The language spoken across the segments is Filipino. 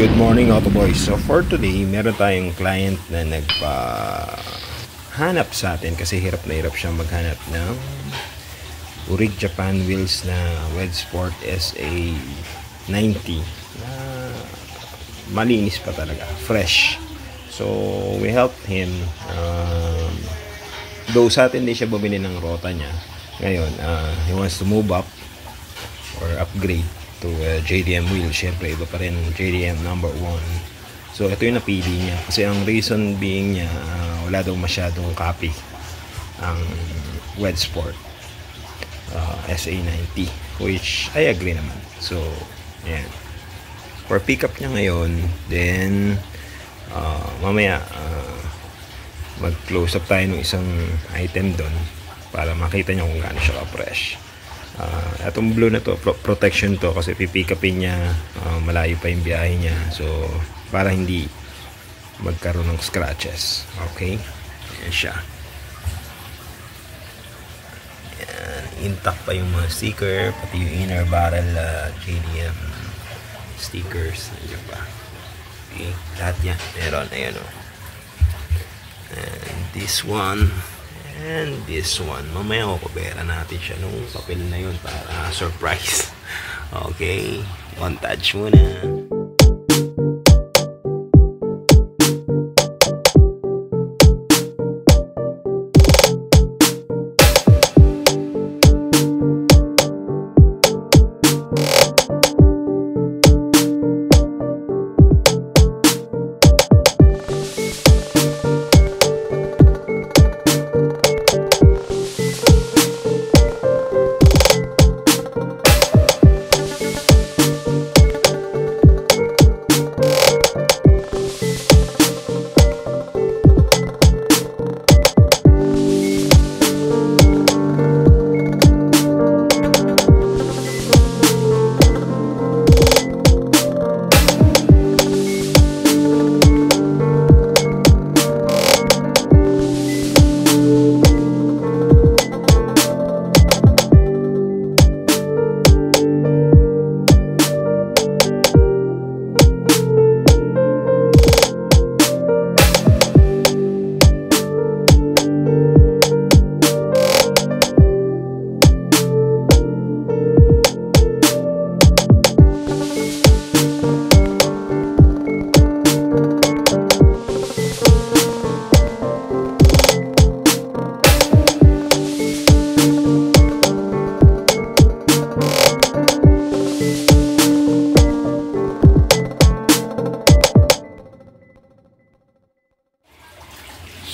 Good morning, Auto Boys. So for today, meron tayong client na nagpa-hanap sa atin kasi hirap na hirap siya maghanap ng Urig Japan wheels na Wedsport SA90 na malinis pa talaga, fresh. So we helped him. Though sa atin din siya bumili ng rota niya. Ngayon, he wants to move up or upgrade to JDM wheel. Syempre iba pa rin JDM number 1. So ito yung napili niya kasi ang reason being niya wala daw masyadong copy ang Wedsport SA90, which I agree naman. So yan, for pickup niya ngayon. Then mamaya mag close up tayo ng isang item doon para makita niyo kung gaano siya ka-fresh. Itong blue na to, protection to kasi pipick upin niya, malayo pa yung biyahe niya, so para hindi magkaroon ng scratches. Okay, ayan siya. Ayan, intact pa yung mga sticker, pati yung inner barrel JDM stickers, nandiyan pa. Okay, lahat yan meron. Ayan o, and this one and this one, mamaya kukubera natin siya nung papel na yun para surprise. Okay, montage muna.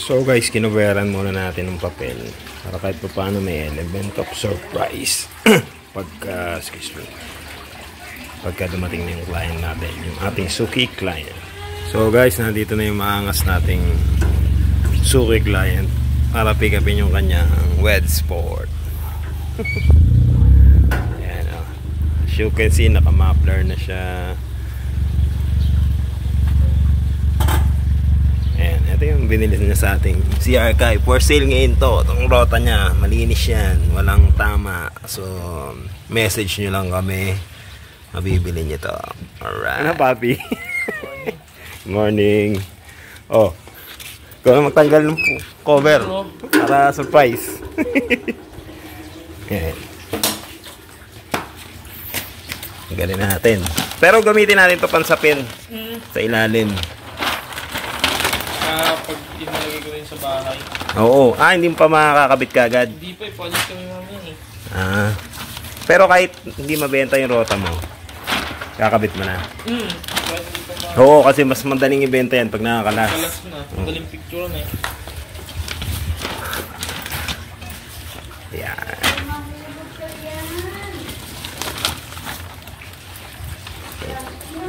So guys, kinuveran muna natin ng papel para kahit pa paano may element of surprise pagka dumating na yung client natin, yung ating suki client. So guys, nandito na yung maangas nating suki client para pick upin yung kanyang Wedsport. Ayan, oh. As you can see, naka-muffler na siya. Ito yung binili niya sa ating CR Kai. For sale ngayon to. Itong rota niya, malinis yan, walang tama. So message nyo lang kami, mabibili niyo to. Alright. Ano, papi? Morning. Oh, ikaw na magtanggal ng cover para surprise. Yan, galing natin. Pero gamitin natin to pansapin sa ilalim. Pag inalagay ko rin sa bahay. Oo. Hindi pa makakabit kagad. Hindi pa, ipalit kami mamaya eh. Pero kahit hindi mabenta yung rota mo, kakabit mo na. Oo, kasi mas madaling ibenta yan pag nakakalas. Kalas na. Madaling picture na eh. Yan.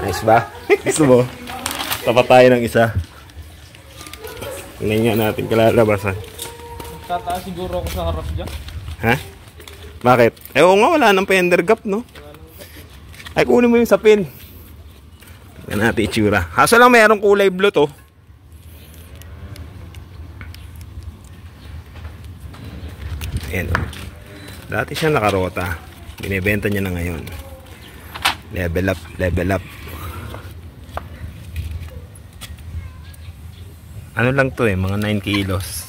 Nice ba? Gusto mo? Tapat tayo ng isa. Tingnan nga natin kalalabasan. Tataas siguro ako sa harap dyan. Ha? Bakit? Oo nga, wala nang fender gap, no? Ay, kunin mo yung sapin. Tingnan natin itsura. Kaso lang mayroong kulay blue to. Ayan, oh. Dati siya nakarota. Binibenta niya na ngayon. Level up, level up. Ano lang to eh, mga 9 kilos.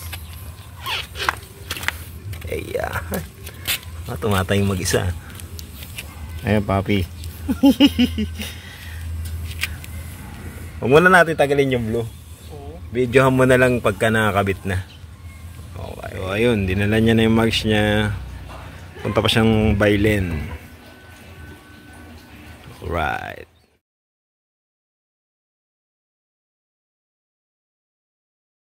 Ayan. Tumatay yung mag-isa. Ayan, papi. Huwag muna natin tagalin yung blue. Oo. Videohan mo na lang pagka nakakabit na. Okay. So, ayun, dinala niya na yung marks niya. Punta pa siyang Bailen. Alright.